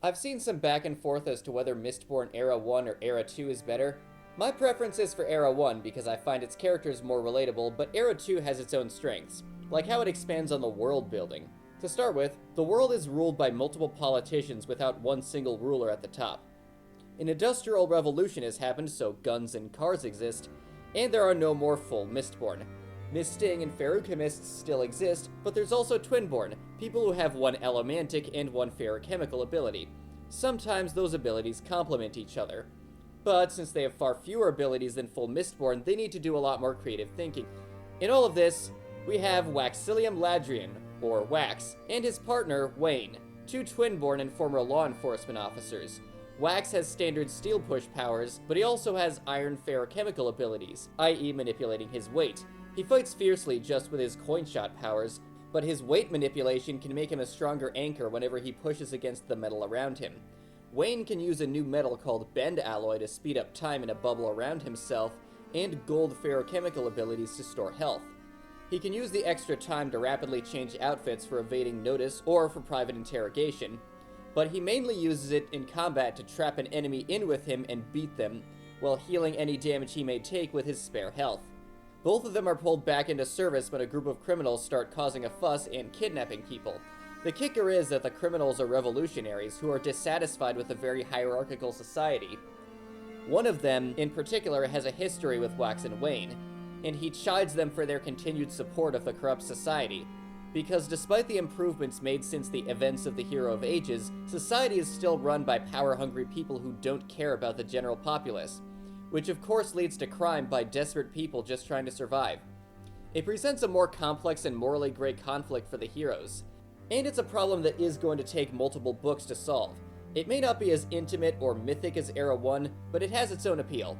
I've seen some back and forth as to whether Mistborn Era 1 or Era 2 is better. My preference is for Era 1 because I find its characters more relatable, but Era 2 has its own strengths, like how it expands on the world building. To start with, the world is ruled by multiple politicians without one single ruler at the top. An industrial revolution has happened, so guns and cars exist, and there are no more full Mistborn. Misting and Feruchemists still exist, but there's also Twinborn, people who have one elementic and one feruchemical ability. Sometimes those abilities complement each other. But since they have far fewer abilities than full Mistborn, they need to do a lot more creative thinking. In all of this, we have Waxilium Ladrian, or Wax, and his partner, Wayne, two Twinborn and former law enforcement officers. Wax has standard steel push powers, but he also has iron feruchemical abilities, i.e. manipulating his weight. He fights fiercely just with his coin shot powers, but his weight manipulation can make him a stronger anchor whenever he pushes against the metal around him. Wayne can use a new metal called Bend Alloy to speed up time in a bubble around himself, and gold feruchemical abilities to store health. He can use the extra time to rapidly change outfits for evading notice or for private interrogation, but he mainly uses it in combat to trap an enemy in with him and beat them, while healing any damage he may take with his spare health. Both of them are pulled back into service when a group of criminals start causing a fuss and kidnapping people. The kicker is that the criminals are revolutionaries who are dissatisfied with a very hierarchical society. One of them, in particular, has a history with Wax and Wayne, and he chides them for their continued support of the corrupt society. Because despite the improvements made since the events of the Hero of Ages, society is still run by power-hungry people who don't care about the general populace, which of course leads to crime by desperate people just trying to survive. It presents a more complex and morally gray conflict for the heroes, and it's a problem that is going to take multiple books to solve. It may not be as intimate or mythic as Era 1, but it has its own appeal.